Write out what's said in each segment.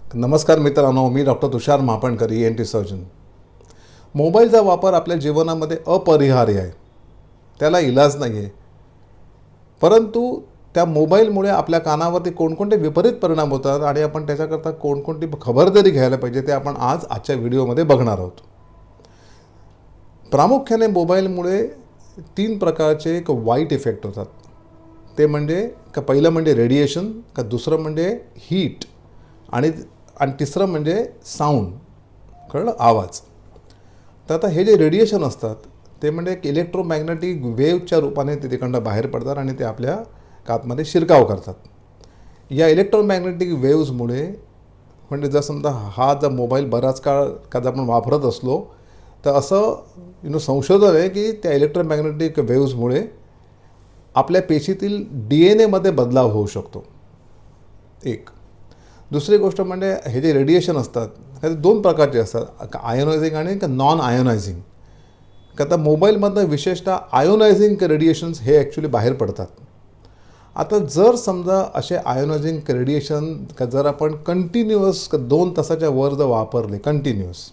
नमस्कार मित्रांनो, मी डॉक्टर तुषार Mahapankar, ENT surgeon. मोबाईलचा वापर आपल्या जीवनामध्ये अपरिहार्य आहे, त्याला इलाज नाही आहे. परंतु त्या मोबाईलमुळे आपल्या कानावरती कोणकोणते विपरीत परिणाम होतात आणि आपण त्याच्याकरता कोणकोणती खबरदारी घ्यायला पाहिजे ते आपण आजच्या व्हिडिओमध्ये बघणार आहोत. प्रामुख्याने मोबाईलमुळे 3 प्रकारचे एक वाईट इफेक्ट होतात. ते म्हणजे पहिलं म्हणजे रेडिएशन, दुसरं म्हणजे हीट आणि तिसरं म्हणजे साऊंड, कळलं, आवाज. तर आता हे जे रेडिएशन असतात ते म्हणजे एक इलेक्ट्रोमॅग्नेटिक वेव्हच्या रूपाने ते तिकडनं बाहेर पडतात आणि ते आपल्या कानामध्ये शिरकाव करतात. या इलेक्ट्रोमॅग्नेटिक वेव्हजमुळे म्हणजे जर समजा जर मोबाईल बराच काळ जर आपण वापरत असलो तर असं संशोधन आहे की त्या इलेक्ट्रोमॅग्नेटिक वेव्हजमुळे आपल्या पेशीतील DNA बदलाव होऊ शकतो. एक. दुसरी गोष्ट म्हणजे हे जे रेडिएशन असतात ते 2 प्रकारचे असतात, आयोनायझिंग आणि नॉन आयोनायझिंग. आता मोबाईलमधनं विशेषतः आयोनायझिंग रेडिएशन्स हे ॲक्च्युली बाहेर पडतात. आता जर समजा असे आयोनायझिंग रेडिएशन जर आपण कंटिन्युअस 2 तासाच्या वर जर वापरले कंटिन्युअस,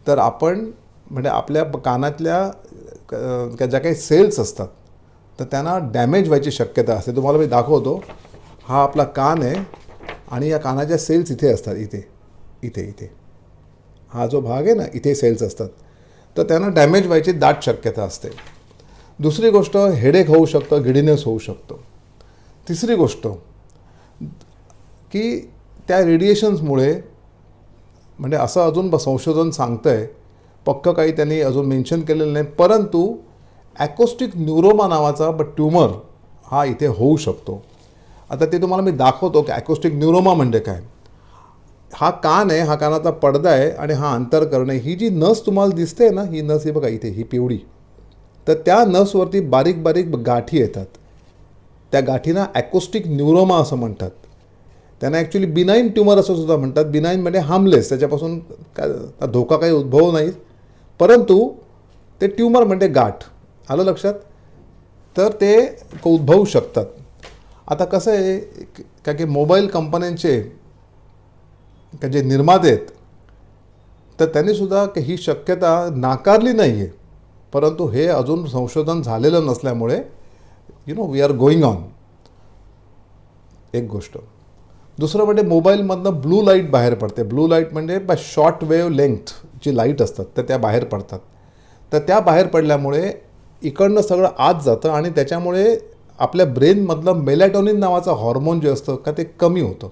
तर आपण म्हणजे आपल्या कानातल्या ज्या काही सेल्स असतात तर त्यांना डॅमेज व्हायची शक्यता असते. तुम्हाला मी दाखवतो. हा आपला कान आहे आणि या कानाच्या सेल्स इथे असतात, इथे हा जो भाग आहे ना, इथे सेल्स असतात. तर त्यांना डॅमेज व्हायची दाट शक्यता असते. दुसरी गोष्ट, हेडेक होऊ शकतं, गिडीनेस होऊ शकतो. तिसरी गोष्ट की त्या रेडिएशन्समुळे म्हणजे असं अजून संशोधन सांगतं आहे, पक्कं काही त्यांनी अजून मेन्शन केलेलं नाही, परंतु ॲकोस्टिक न्यूरोमा नावाचा ट्यूमर हा इथे होऊ शकतो. आता ते तुम्हाला मी दाखवतो की ॲकोस्टिक न्यूरोमा म्हणजे काय. हा कान आहे, हा कानाचा पडदा आहे आणि हा अंतर्कर्णे. ही जी नस तुम्हाला दिसते ना, ही नस, ही बघा इथे, ही पिवळी, तर त्या नसवरती बारीक बारीक गाठी येतात. त्या गाठींना ॲकोस्टिक न्यूरोमा असं म्हणतात. त्यांना ॲक्च्युली बिनाईन ट्यूमर असं सुद्धा म्हणतात. बिनाईन म्हणजे हार्मलेस, त्याच्यापासून काय धोका काही उद्भव नाही, परंतु ते ट्यूमर म्हणजे गाठ. आलं लक्षात? तर ते उद्भवू शकतात. आता कसं आहे का की मोबाईल कंपन्यांचे जे निर्माते आहेत तर त्यांनीसुद्धा ही शक्यता नाकारली नाही आहे, परंतु हे अजून संशोधन झालेलं नसल्यामुळे वी आर गोईंग ऑन. एक गोष्ट. दुसरं म्हणजे मोबाईलमधनं ब्लू लाईट बाहेर पडते. ब्लू लाईट म्हणजे शॉर्ट वेव्ह लेंथ जी लाईट असतात तर त्या बाहेर पडतात. तर त्या बाहेर पडल्यामुळे इकडनं सगळं आत जातं आणि त्याच्यामुळे आपल्या ब्रेनमधलं मेलॅटोनिन नावाचं हॉर्मोन जे असतं ते कमी होतं.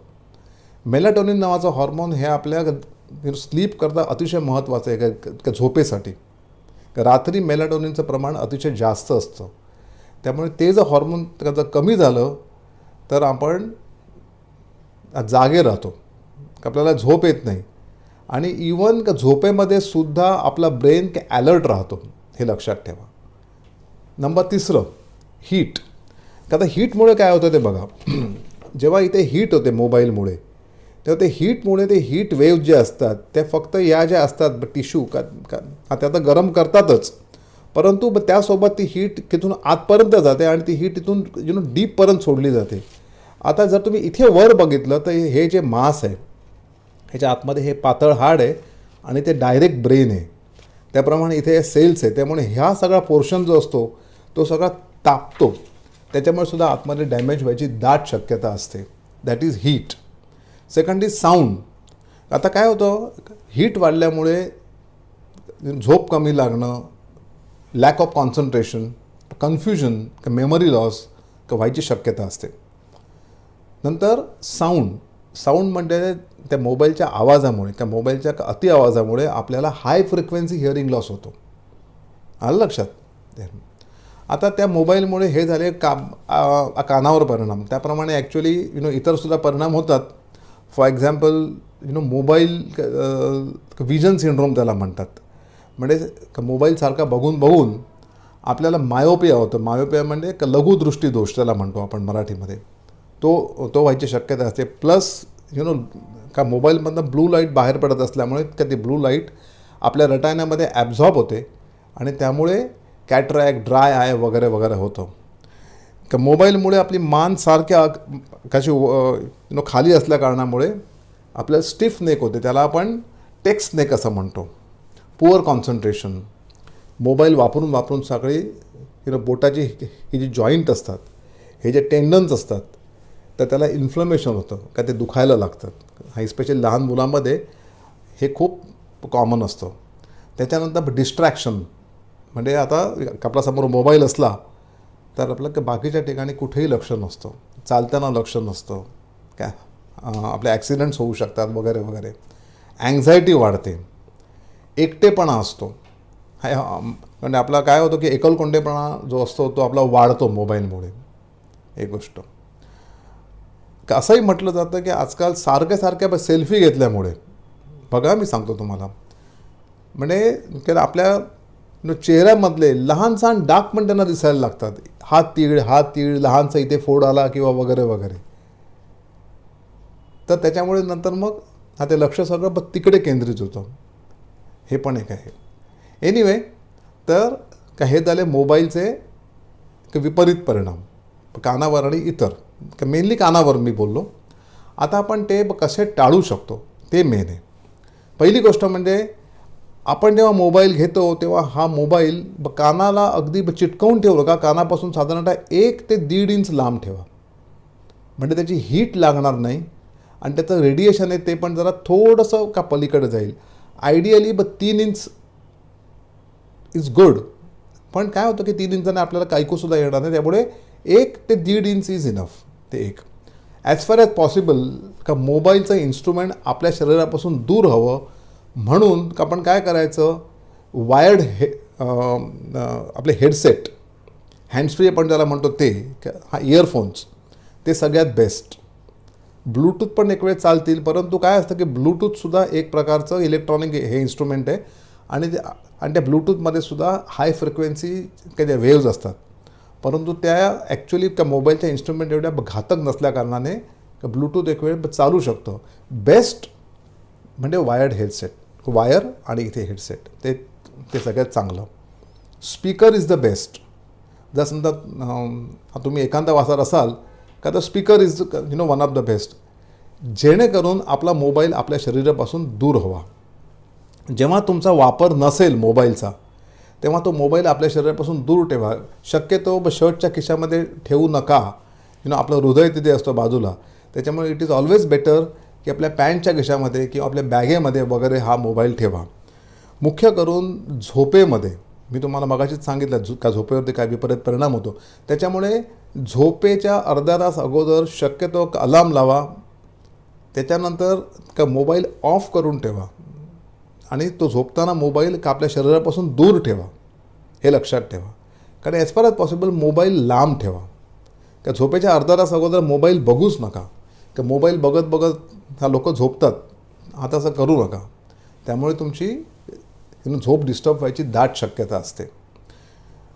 मेलॅटोनिन नावाचं हॉर्मोन हे आपल्या स्लीप करता अतिशय महत्त्वाचं आहे का झोपेसाठी. रात्री मेलॅटोनिनचं प्रमाण अतिशय जास्त असतं. त्यामुळे ते जर हॉर्मोन जर कमी झालं तर आपण जागे राहतो, आपल्याला झोप येत नाही आणि इवन झोपेमध्ये सुद्धा आपला ब्रेन ॲलर्ट राहतो. हे लक्षात ठेवा. Number 3, heat. आता हीटमुळे काय होतं ते बघा. जेव्हा इथे हीट होते मोबाईलमुळे, तेव्हा ते हीटमुळे ते हीट वेव्ह जे असतात ते फक्त या ज्या असतात टिश्यू त्या तर गरम करतातच, परंतु त्यासोबत ती हीट तिथून आतपर्यंत जाते आणि ती हीट तिथून डीपपर्यंत सोडली जाते. आता जर तुम्ही इथे वर बघितलं तर हे जे मांस आहे ह्याच्या आतमध्ये हे पातळ हाड आहे आणि ते डायरेक्ट ब्रेन आहे. त्याप्रमाणे इथे सेल्स आहे, त्यामुळे ह्या सगळा पोर्शन जो असतो तो सगळा तापतो. त्याच्यामुळे सुद्धा आतमध्ये डॅमेज व्हायची दाट शक्यता असते. That is heat. Second is sound. आता काय होतं, हीट वाढल्यामुळे झोप कमी लागणं, lack of concentration, confusion, memory loss व्हायची शक्यता असते. नंतर साऊंड म्हणजे त्या मोबाईलच्या आवाजामुळे मोबाईलच्या अति आवाजामुळे आपल्याला हाय फ्रिक्वेन्सी हिअरिंग लॉस होतो. आलं लक्षात? आता त्या मोबाईलमुळे हे झाले कानावर परिणाम. त्याप्रमाणे ॲक्च्युली इतरसुद्धा परिणाम होतात. For example mobile vision syndrome त्याला म्हणतात. म्हणजे मोबाईलसारखा बघून आपल्याला मायोपिया होतं. मायोपिया म्हणजे लघुदृष्टी दोष त्याला म्हणतो आपण मराठीमध्ये. तो व्हायची शक्यता असते. प्लस मोबाईलमधनं ब्लू लाईट बाहेर पडत असल्यामुळे ती ब्लू लाईट आपल्या रेटिनामध्ये ॲब्झॉर्ब होते आणि त्यामुळे कॅटरॅक्ट, ड्राय आय वगैरे वगैरे होतं. मोबाईलमुळे आपली मान सारख्या कशी खाली असल्या कारणामुळे आपल्याला स्टिफ नेक होते, त्याला आपण टेक्स्ट नेक असं म्हणतो. पुअर कॉन्सन्ट्रेशन, मोबाईल वापरून वापरून सगळी बोटाची ही जी जॉईंट असतात, हे जे टेंडन्स असतात, तर त्याला इन्फ्लमेशन होतं का ते दुखायला लागतात. हा स्पेशली लहान मुलांमध्ये हे खूप कॉमन असतं. त्याच्यानंतर डिस्ट्रॅक्शन, म्हणजे आता आपल्यासमोर मोबाईल असला तर आपलं बाकीच्या ठिकाणी कुठेही लक्ष नसतं, चालताना लक्ष नसतं, काय आपले ॲक्सिडेंट्स होऊ शकतात वगैरे वगैरे. अँझायटी वाढते, एकटेपणा असतो. म्हणजे आपला काय होतं की एकलकोंडेपणा जो असतो तो आपला वाढतो मोबाईलमुळे. एक गोष्ट का असंही म्हटलं जातं की आजकाल सारख्या सेल्फी घेतल्यामुळे, बघा मी सांगतो तुम्हाला, म्हणजे आपल्या चेहऱ्यामधले लहान सहान डाग पण त्यांना दिसायला लागतात. हात तीळ लहानसा इथे फोड आला किंवा वगैरे वगैरे. तर त्याच्यामुळे नंतर मग ते लक्ष सगळं तिकडे केंद्रित होतं. हे पण एक आहे. एनिवे, तर हे झाले मोबाईलचे विपरीत परिणाम कानावर आणि इतर, मेनली कानावर मी बोललो. आता आपण ते कसे टाळू शकतो ते मेन आहे. पहिली गोष्ट म्हणजे आपण जेव्हा मोबाईल घेतो तेव्हा हा मोबाईल कानाला अगदी चिटकवून ठेवलं का कानापासून साधारणतः 1 ते 1.5 इंच लांब ठेवा, म्हणजे त्याची हीट लागणार नाही आणि त्याचं रेडिएशन आहे ते पण जरा थोडंसं का पलीकडे जाईल. आयडियली 3 इंच इज गुड, पण काय होतं की 3 इंचाने आपल्याला ऐकूसुद्धा येणार नाही. त्यामुळे 1 ते 1.5 इंच इज इनफ. ते एक ॲज फार ॲज पॉसिबल का मोबाईलचं इन्स्ट्रुमेंट आपल्या शरीरापासून दूर हवं, म्हणून आपण काय करायचं, वायर्ड आपले हेडसेट, हँड्सफ्री आपण ज्याला म्हणतो ते, हा इयरफोन्स, ते सगळ्यात बेस्ट. ब्लूटूथ पण एक वेळ चालतील, परंतु काय असतं की ब्लूटूथसुद्धा एक प्रकारचं इलेक्ट्रॉनिक हे इन्स्ट्रुमेंट आहे आणि त्या ब्लूटूथमध्ये सुद्धा हाय फ्रिक्वेन्सी काही ज्या वेव्ज असतात, परंतु त्या ॲक्च्युली त्या मोबाईलच्या इन्स्ट्रुमेंट एवढ्या घातक नसल्याकारणाने ब्लूटूथ एक वेळ चालू शकतं. बेस्ट म्हणजे वायर्ड हेडसेट, वायर आणि इथे हेडसेट, ते सगळ्यात चांगलं. Speaker is the best. जर समजा तुम्ही एकांत वाचत असाल का, तर speaker is one of the best, जेणेकरून आपला मोबाईल आपल्या शरीरापासून दूर हवा. जेव्हा तुमचा वापर नसेल मोबाईलचा तेव्हा तो मोबाईल आपल्या शरीरापासून दूर ठेवा. शक्यतो शर्टच्या खिशामध्ये ठेवू नका. आपलं हृदय तिथे असतं बाजूला, त्याच्यामुळे इट इज ऑलवेज बेटर की आपल्या पॅन्टच्या खिशामध्ये किंवा आपल्या बॅगेमध्ये वगैरे हा मोबाईल ठेवा. मुख्य करून झोपेमध्ये, मी तुम्हाला मगाशीच सांगितलं का झोपेवरती काय विपरीत परिणाम होतो, त्याच्यामुळे झोपेच्या अर्धा तास अगोदर शक्यतो अलार्म लावा. त्याच्यानंतर का मोबाईल ऑफ करून ठेवा आणि तो झोपताना मोबाईल का आपल्या शरीरापासून दूर ठेवा. हे लक्षात ठेवा. कारण as far as possible mobile लांब ठेवा. का झोपेच्या अर्धा तास अगोदर मोबाईल बघूच नका. का मोबाईल बघत बघत हा लोक झोपतात, आता असं करू नका. त्यामुळे तुमची झोप डिस्टर्ब व्हायची दाट शक्यता असते.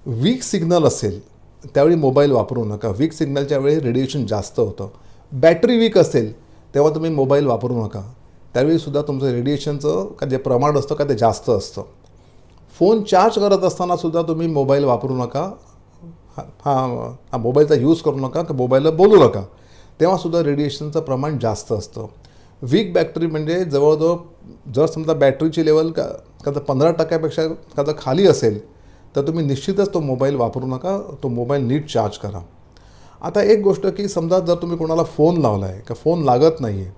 वीक सिग्नल असेल त्यावेळी मोबाईल वापरू नका. वीक सिग्नलच्या वेळी रेडिएशन जास्त होतं. बॅटरी वीक असेल तेव्हा तुम्ही मोबाईल वापरू नका. त्यावेळीसुद्धा तुमचं रेडिएशनचं का जे प्रमाण असतं का ते जास्त असतं. फोन चार्ज करत असतानासुद्धा तुम्ही मोबाईल वापरू नका. हा मोबाईलचा यूज करू नका, का मोबाईलला बोलू नका, तेव्हासुद्धा रेडिएशनचं प्रमाण जास्त असतं. वीक बॅटरी म्हणजे जवळजवळ जर समजा बॅटरीची लेवल का 15% का जर खाली असेल तर तुम्ही निश्चितच तो मोबाईल वापरू नका. तो मोबाईल नीट चार्ज करा. आता एक गोष्ट की समजा जर तुम्ही कोणाला फोन लावला आहे का फोन लागत नाही आहे,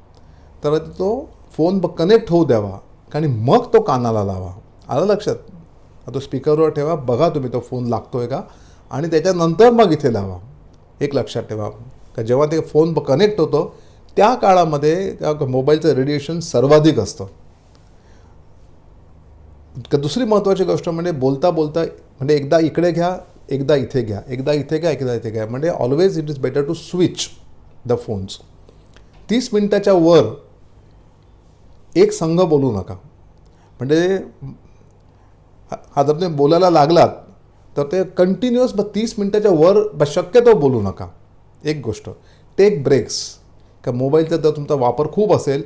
तर तो फोन कनेक्ट होऊ द्यावा आणि मग तो कानाला लावा. आलं लक्षात? तो स्पीकरवर ठेवा, बघा तुम्ही तो फोन लागतो आहे का, आणि त्याच्यानंतर मग इथे लावा. एक लक्षात ठेवा का जेव्हा ते फोन कनेक्ट होतं त्या काळामध्ये त्या मोबाईलचं रेडिएशन सर्वाधिक असतं. दुसरी महत्त्वाची गोष्ट म्हणजे बोलता बोलता म्हणजे एकदा इकडे घ्या, एकदा इथे घ्या, एकदा इथे घ्या, एकदा इथे घ्या, म्हणजे always it is better to switch the phones. 30 मिनिटाच्या वर एक संघ बोलू नका. म्हणजे हा जर तुम्ही बोलायला लागलात तर ते कंटिन्युअस 30 मिनिटाच्या वर शक्यतो बोलू नका. एक गोष्ट, टेक ब्रेक्स. का मोबाईलचा जर तुमचा वापर खूप असेल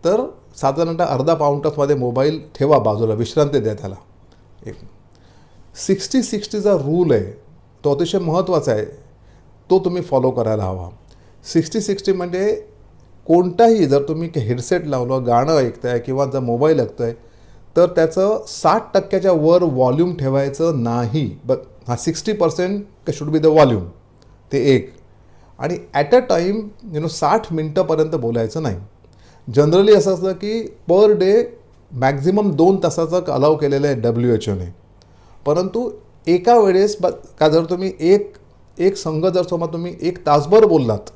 तर साधारणतः अर्धा पाऊण तासमध्ये मोबाईल ठेवा बाजूला, विश्रांती द्या त्याला. एक 60-60चा रूल आहे, तो अतिशय महत्त्वाचा आहे. तो तुम्ही फॉलो करायला हवा. 60-60 म्हणजे कोणताही जर तुम्ही हेडसेट लावलं, गाणं ऐकताय किंवा जर मोबाईल ऐकताय, तर त्याचं 60% वर व्हॉल्यूम ठेवायचं नाही. हा 60% शुड बी द व्हॉल्यूम. ते एक. आणि ॲट अ टाईम 60 मिनटंपर्यंत बोलायचं नाही. जनरली असं असतं की पर डे मॅक्झिमम 2 तासाचं अलाव केलेलं आहे WHOने. परंतु एका वेळेस का जर तुम्ही एक संघ जर समजा तुम्ही 1 तासभर बोललात,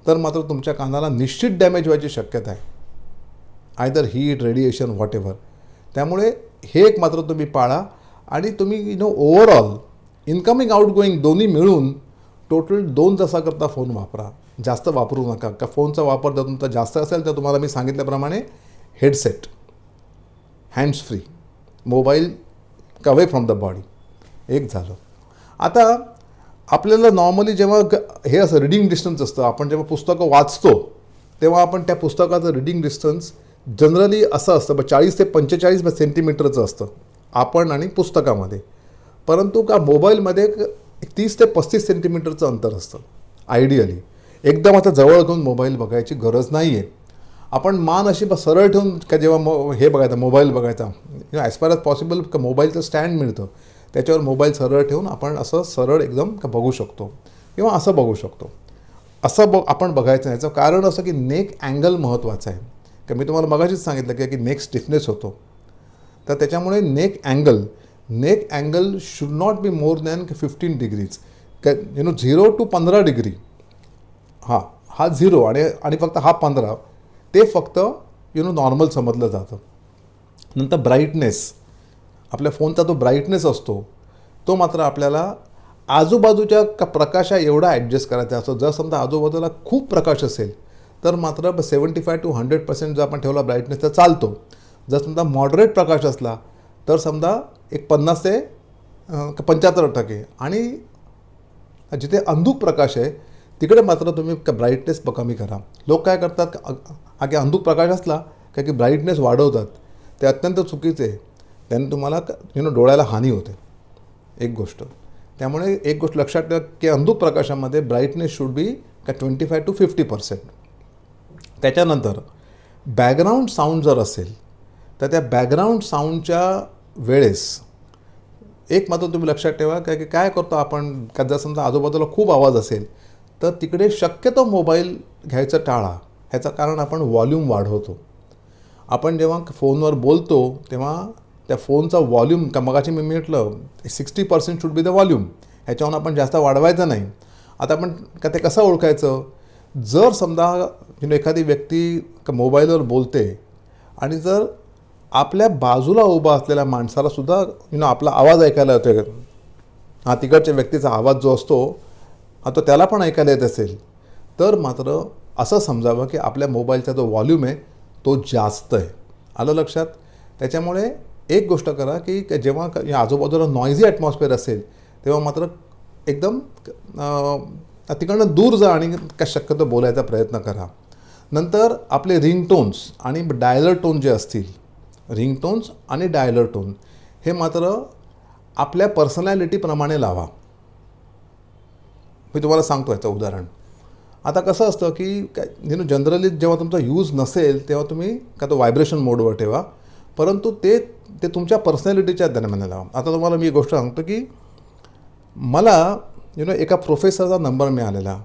तर मात्र तुमच्या कानाला निश्चित डॅमेज व्हायची शक्यता आहे. Either heat, radiation, what ever. त्यामुळे हे एक मात्र तुम्ही पाळा. आणि तुम्ही ओव्हरऑल इनकमिंग आउटगोईंग दोन्ही मिळून टोटल 2 तासाकरता फोन वापरा. जास्त वापरू नका. का फोनचा वापर जर तुमचा जास्त असेल तर तुम्हाला मी सांगितल्याप्रमाणे headset, hands free, mobile away from the body. एक झालं. आता आपल्याला नॉर्मली जेव्हा हे असं रिडिंग डिस्टन्स असतं, आपण जेव्हा पुस्तकं वाचतो तेव्हा आपण त्या पुस्तकाचं रिडिंग डिस्टन्स जनरली असं असतं 40 ते 45 सेंटीमीटरचं असतं आपण आणि पुस्तकामध्ये. परंतु का मोबाईलमध्ये 30 ते 35 सेंटीमीटरचं अंतर असतं आयडियली. एकदम आता जवळ घेऊन मोबाईल बघायची गरज नाही आहे. आपण मान अशी सरळ ठेवून का जेव्हा हे बघायचा, मोबाईल बघायचा, ॲज फार ॲज पॉसिबल का मोबाईलचं स्टँड मिळतं त्याच्यावर मोबाईल सरळ ठेवून आपण असं सरळ एकदम का बघू शकतो किंवा असं बघू शकतो. असं आपण बघायचं नाही. याचं कारण असं की नेक अँगल महत्त्वाचं आहे. का मी तुम्हाला मगाशीच सांगितलं की नेक स्टिफनेस होतो. तर त्याच्यामुळे neck angle should not be more than 15 degrees. 0 to 15 degree. हा 0 आणि फक्त हा 15 ते फक्त नॉर्मल समजलं जातं. नंतर ब्राईटनेस, आपल्या फोनचा जो ब्राईटनेस असतो तो मात्र आपल्याला आजूबाजूच्या प्रकाशा एवढा ॲडजस्ट करायचा असतो. जर समजा आजूबाजूला खूप प्रकाश असेल तर मात्र 75 to 100% जर आपण ठेवला ब्राईटनेस तर चालतो. जर समजा मॉडरेट प्रकाश असला तर समजा एक 50 ते 75%. आणि जिथे अंधुक प्रकाश आहे तिकडे मात्र तुम्ही ब्राईटनेस कमी करा. लोक काय करतात, की अंधुक प्रकाश असला की ब्राईटनेस वाढवतात. ते अत्यंत चुकीचे आहे. त्याने तुम्हाला डोळ्याला हानी होते. एक गोष्ट. त्यामुळे एक गोष्ट लक्षात ठेवा की अंधुक प्रकाशामध्ये ब्राईटनेस शुड बी 25 to 50%. त्याच्यानंतर बॅकग्राऊंड साऊंड जर असेल तर त्या बॅकग्राऊंड साऊंडच्या वेळेस एक मात्र तुम्ही लक्षात ठेवा की काय करतो आपण, का जर समजा आजूबाजूला खूप आवाज असेल तर तिकडे शक्यतो मोबाईल घ्यायचं टाळा. ह्याचं कारण आपण व्हॉल्यूम वाढवतो. आपण जेव्हा फोनवर बोलतो तेव्हा त्या फोनचा व्हॉल्यूम का मगाशी मी म्हटलं 60% शुड बी द व्हॉल्यूम. ह्याच्याहून आपण जास्त वाढवायचं नाही. आता आपण का ते कसं ओळखायचं, जर समजा एखादी व्यक्ती मोबाईलवर बोलते आणि जर आपल्या बाजूला उभा असलेल्या माणसालासुद्धा आपला आवाज ऐकायला येतो, तिकडच्या व्यक्तीचा आवाज जो असतो आता त्याला पण ऐकायला येत असेल तर मात्र असं समजावं की आपल्या मोबाईलचा जो व्हॉल्यूम आहे तो जास्त आहे. आलं लक्षात. त्याच्यामुळे एक गोष्ट करा की जेव्हा आजूबाजूला नॉइझी ॲटमॉस्फिअर असेल तेव्हा मात्र एकदम तिकडनं दूर जा आणि शक्यतो बोलायचा प्रयत्न करा. नंतर आपले रिंगटोन्स आणि डायलर टोन जे असतील, रिंगटोन्स आणि डायलर टोन हे मात्र आपल्या पर्सनॅलिटीप्रमाणे लावा. मी तुम्हाला सांगतो याचं उदाहरण. आता कसं असतं की जनरली जेव्हा तुमचा यूज नसेल तेव्हा तुम्ही का तो व्हायब्रेशन मोडवर ठेवा, परंतु ते तुमच्या पर्सनॅलिटीच्या दरम्यान लावा. आता तुम्हाला मी एक गोष्ट सांगतो की मला एका प्रोफेसरचा नंबर मिळालेला.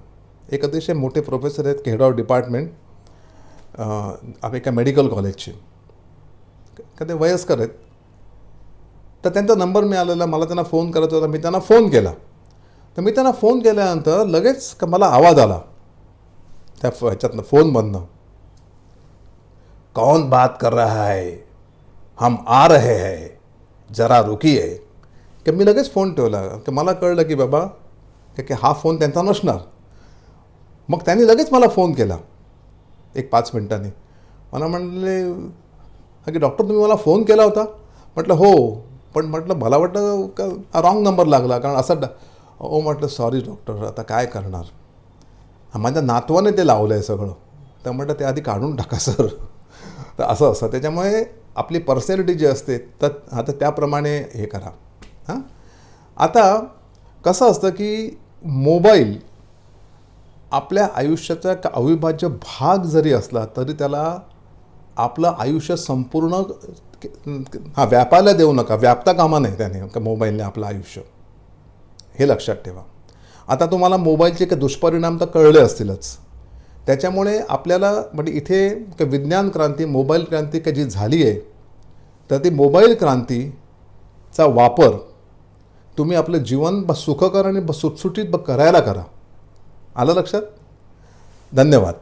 एक अतिशय मोठे प्रोफेसर आहेत, हेड ऑफ डिपार्टमेंट एका मेडिकल कॉलेजचे. का ते वयस्कर आहेत. तर त्यांचा नंबर मिळालेला. मला त्यांना फोन करायचा होता. मी त्यांना फोन केला. तर मी त्यांना फोन केल्यानंतर लगेच का मला आवाज आला त्या ह्याच्यातनं फोनमधनं, कौन बात कर रहा है, हम आ रहे हैं, जरा रुकिए. की मी लगेच फोन ठेवला. की मला कळलं की बाबा की हा फोन त्यांचा नसणार. मग त्यांनी लगेच मला फोन केला एक 5 मिनिटांनी. मला म्हणले की डॉक्टर तुम्ही मला फोन केला होता. म्हटलं हो, पण म्हटलं मला वाटतं का रॉंग नंबर लागला, कारण असं म्हटलं सॉरी डॉक्टर, आता काय करणार, माझ्या नातवाने ते लावलं आहे सगळं. तर म्हटलं ते आधी काढून टाका सर. तर असं त्याच्यामुळे आपली पर्सनॅलिटी जी असते तर आता त्याप्रमाणे हे करा. आता कसं असतं की मोबाईल आपल्या आयुष्याचा एक अविभाज्य भाग जरी असला तरी त्याला आपलं आयुष्य संपूर्ण व्यापायला देऊ नका, व्यापता कामा नाही त्याने मोबाईलने आपलं आयुष्य, हे लक्षात ठेवा. आता तुम्हाला मोबाईलचे काही दुष्परिणाम तर कळले असतीलच. त्याच्यामुळे आपल्याला म्हणजे इथे विज्ञान क्रांती, मोबाईल क्रांती काही जी झाली आहे, तर ती मोबाईल क्रांतीचा वापर तुम्ही आपलं जीवन सुखकर आणि सुटसुटीत करायला करा. आलं लक्षात? धन्यवाद.